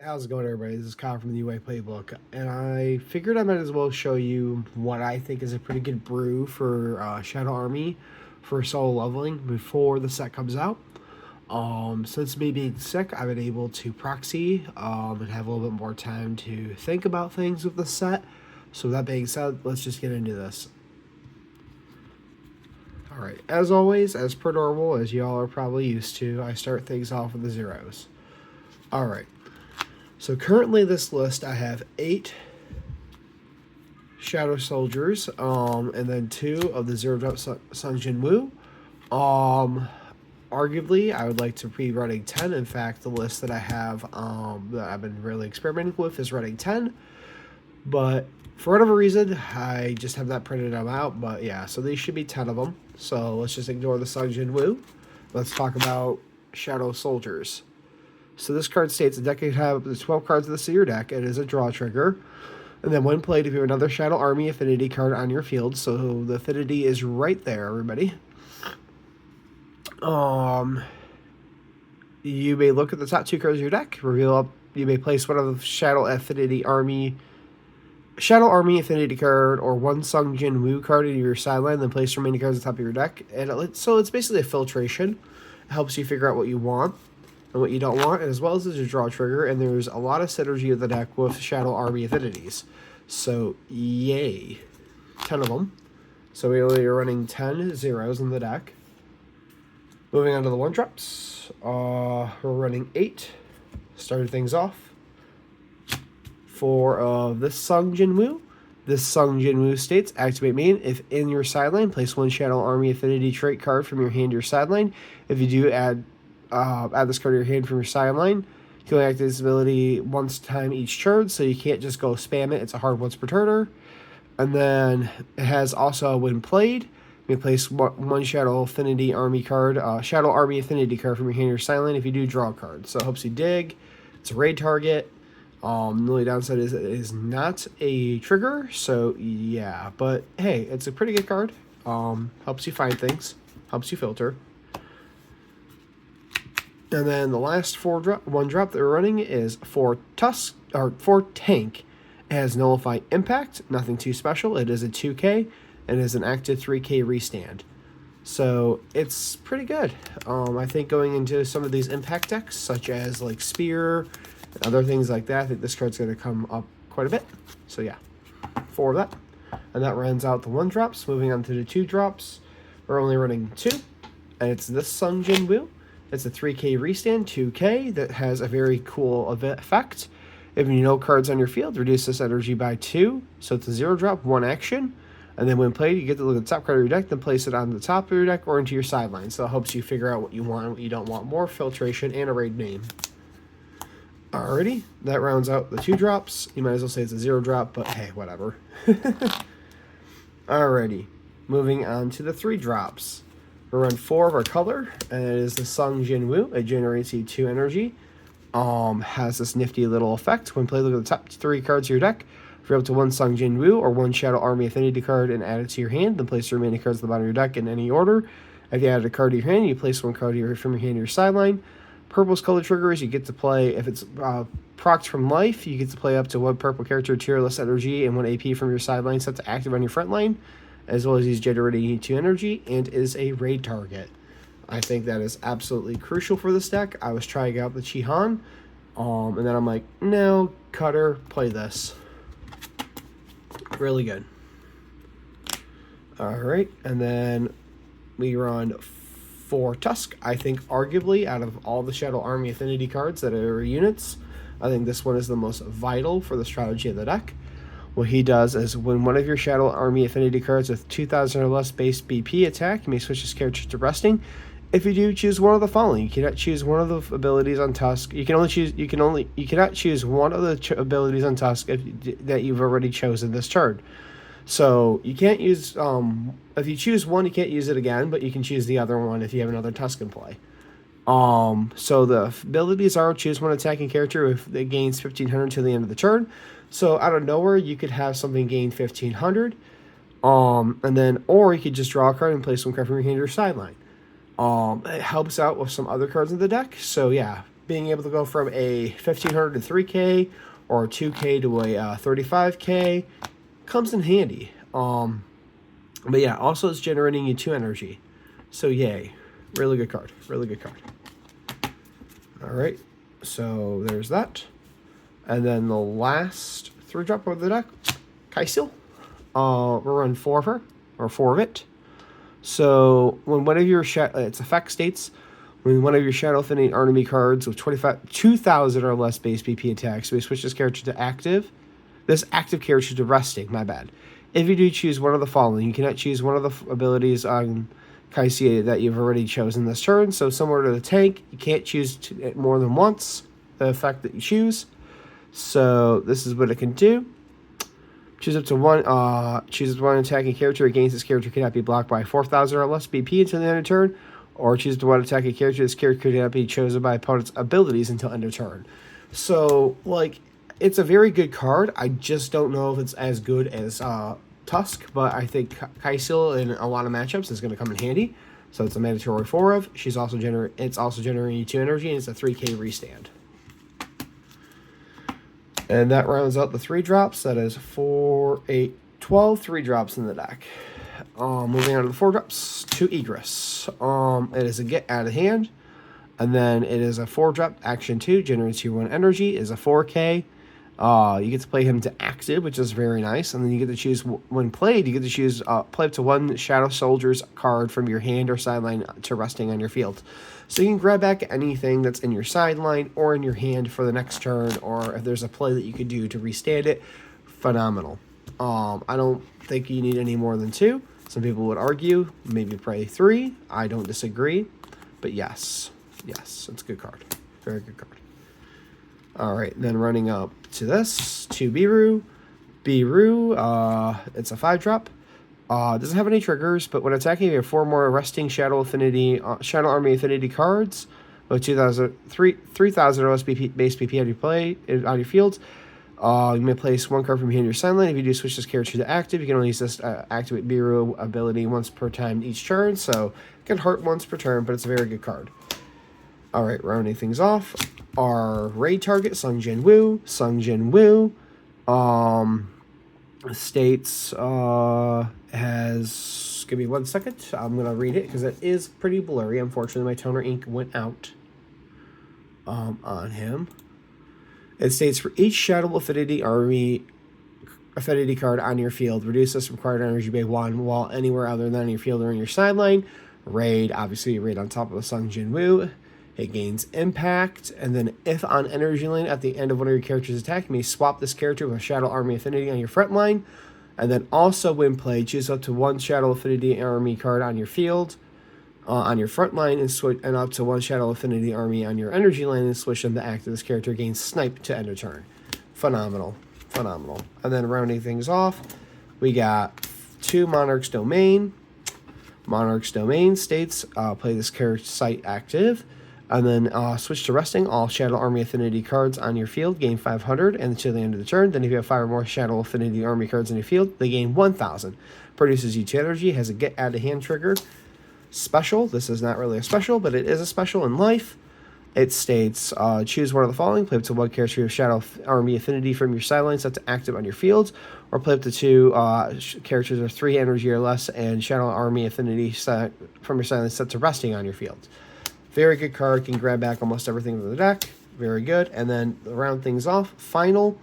How's it going, everybody? This is Kyle from the UA Playbook, and I figured I might as well show you what I think is a pretty good brew for Shadow Army for solo leveling before the set comes out. Since me being sick, I've been able to proxy and have a little bit more time to think about things with the set. So with that being said, let's just get into this. Alright, as always, as per normal, as y'all are probably used to, I start things off with the zeros. Alright. So currently this list, I have 8 Shadow Soldiers, and then 2 of the Zero Drop Sung Jin Woo. Arguably, I would like to be running 10. In fact, the list that I have that I've been really experimenting with is running 10. But for whatever reason, I just have that printed out. But yeah, so these should be 10 of them. So let's just ignore the Sung Jin Woo. Let's talk about Shadow Soldiers. So this card states the deck can have up to 12 cards in your deck. It is a draw trigger. And then when played, if you have another Shadow Army affinity card on your field, so the affinity is right there, everybody. You may look at the top 2 cards of your deck, reveal up. You may place one of the Shadow Army affinity card or one Sung Jin Woo card in your sideline, then place remaining cards on top of your deck. And so it's basically a filtration. It helps you figure out what you want and what you don't want, as well as a draw trigger, and there's a lot of synergy with the deck with Shadow Army affinities. So, yay. 10 of them. So we're running 10 zeros in the deck. Moving on to the 1-drops. We're running 8. Started things off. For this Sung Jin Woo. This Sung Jin Woo states, activate main. If in your sideline, place one Shadow Army affinity trait card from your hand to your sideline. If you do, add this card to your hand from your sideline. You can only activate this ability once time each turn, so you can't just go spam it. It's a hard once per turner. And then it has also, when played, you may place one Shadow Affinity Army card, Shadow Army Affinity card from your hand to your sideline. If you do, draw a card. So it helps you dig. It's a raid target. The only downside is it is not a trigger, so yeah. But hey, it's a pretty good card. Helps you find things. Helps you filter. And then the last 1-drop that we're running is for Tank. It has Nullify Impact, nothing too special. It is a 2K, and it is an active 3K restand. So it's pretty good. I think going into some of these impact decks, such as like Spear, and other things like that, I think this card's going to come up quite a bit. So yeah, 4 of that. And that rounds out the 1-drops. Moving on to the 2-drops. We're only running 2, and it's this Sung Jin Woo. It's a 3K restand, 2K, that has a very cool effect. If you know cards on your field, reduce this energy by 2. So it's a 0-drop, 1 action. And then when played, you get to look at the top card of your deck, then place it on the top of your deck or into your sideline. So it helps you figure out what you want and what you don't want. More filtration and a raid name. Alrighty, that rounds out the 2-drops. You might as well say it's a 0-drop, but hey, whatever. Alrighty, moving on to the 3-drops. We run 4 of our color, and it is the Sung Jin Woo. It generates you 2 energy. Has this nifty little effect. When played, look at the top 3 cards of your deck. If you're up to 1 Sung Jin Woo or 1 Shadow Army Affinity card and add it to your hand, then place the remaining cards at the bottom of your deck in any order. If you added a card to your hand, you place 1 card from your hand to your sideline. Purple's color triggers, you get to play, if it's procced from life, you get to play up to 1 purple character tearless energy and 1 AP from your sideline set to active on your front line, as well as he's generating 2 energy and is a raid target. I think that is absolutely crucial for this deck. I was trying out the Chihan, and then I'm like, no, Cutter, play this. Really good. Alright, and then we run 4 Tusk. I think arguably out of all the Shadow Army affinity cards that are units, I think this one is the most vital for the strategy of the deck. What he does is when one of your Shadow Army affinity cards with 2,000 or less base BP attack, you may switch his character to resting. If you do, choose one of the following. You cannot choose one of the abilities on Tusk. You cannot choose one of the abilities on Tusk that you've already chosen this turn. So you can't use if you choose one, you can't use it again, but you can choose the other one if you have another Tusk in play. So the abilities are choose one attacking character if it gains 1,500 to the end of the turn. So out of nowhere, you could have something gain 1,500, and then or you could just draw a card and place one card from your hand to your sideline. It helps out with some other cards in the deck. So yeah, being able to go from a 1500 to 3K or 2K to a 35K comes in handy. But yeah, also it's generating you 2 energy. So yay. Really good card. Really good card. Alright. So there's that. And then the last 3-drop of the deck, Kai'Sil. We'll run 4 of her, or 4 of it. So when one of your its effect states, when one of your Shadow Affinity Army cards with 2,000 or less base BP attacks, we switch this character to active. This active character to resting, my bad. If you do choose one of the following, you cannot choose one of the abilities on Kai'Sil that you've already chosen this turn. So similar to the tank, you can't choose it more than once, the effect that you choose. So this is what it can do. Choose up to chooses one attacking character against this character cannot be blocked by 4,000 or less BP until the end of turn. Or choose to one attacking character. This character cannot be chosen by opponent's abilities until end of turn. So, like, it's a very good card. I just don't know if it's as good as Tusk, but I think Kai'Sil in a lot of matchups is going to come in handy. So it's a mandatory 4 of. It's also generating 2 energy, and it's a 3K restand. And that rounds out the 3-drops. That is 4, 8, 12 3-drops in the deck. Moving on to the 4-drops, 2 Egress. It is a get out of hand, and then it is a 4-drop action 2, generates you 1 energy, is a 4K. You get to play him to active, which is very nice, and then you get to choose, when played, you get to choose play up to 1 Shadow Soldier's card from your hand or sideline to resting on your field. So you can grab back anything that's in your sideline or in your hand for the next turn, or if there's a play that you could do to restand it, phenomenal. I don't think you need any more than 2. Some people would argue, maybe play 3. I don't disagree. But yes, it's a good card. Very good card. Alright, then running up to this, 2 Biru. Biru, it's a 5-drop. Doesn't have any triggers, but when attacking, you have 4 more resting Shadow Army Affinity cards with 3,000 or less base BP on your field. You may place 1 card from your hand to your sideline. If you do switch this character to active, you can only use this activate Biru ability once per time each turn. So it can hurt once per turn, but it's a very good card. Alright, rounding things off. Our raid target, Sung Jin Woo. States has... Give me 1 second. I'm going to read it because it is pretty blurry. Unfortunately, my toner ink went out on him. It states, for each Shadow Affinity Army Affinity card on your field, reduce this required energy by 1 while anywhere other than on your field or in your sideline. Raid, obviously raid on top of the Sung Jin Woo. It gains impact, and then if on energy lane at the end of one of your character's attack, you may swap this character with a Shadow Army Affinity on your front line. And then also when played, choose up to 1 Shadow Affinity Army card on your field, on your front line, and up to 1 Shadow Affinity Army on your energy line, and switch them to active. This character gains Snipe to end of turn. Phenomenal. And then rounding things off, we got 2 Monarch's Domain. Monarch's Domain states, play this character site active. And then switch to resting all Shadow Army Affinity cards on your field, gain 500, and until the end of the turn. Then if you have 5 or more Shadow Affinity Army cards on your field, they gain 1,000. Produces you 2 energy, has a get out of hand trigger. Special, this is not really a special, but it is a special in life. It states, choose one of the following, play up to 1 character of Shadow Army Affinity from your sideline set to active on your field, or play up to 2 characters of 3 energy or less and Shadow Army Affinity set from your sideline set to resting on your field. Very good card, can grab back almost everything in the deck. Very good. And then to round things off, final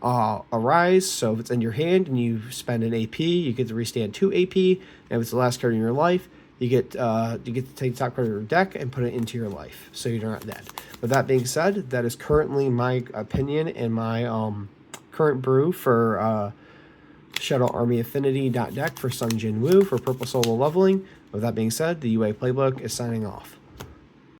Arise. So if it's in your hand and you spend an AP, you get to restand 2 AP. And if it's the last card in your life, you get to take the top card of your deck and put it into your life, so you're not dead. With that being said, that is currently my opinion and my current brew for Shadow Army Affinity deck for Sung Jin Woo for purple solo leveling. With that being said, the UA Playbook is signing off.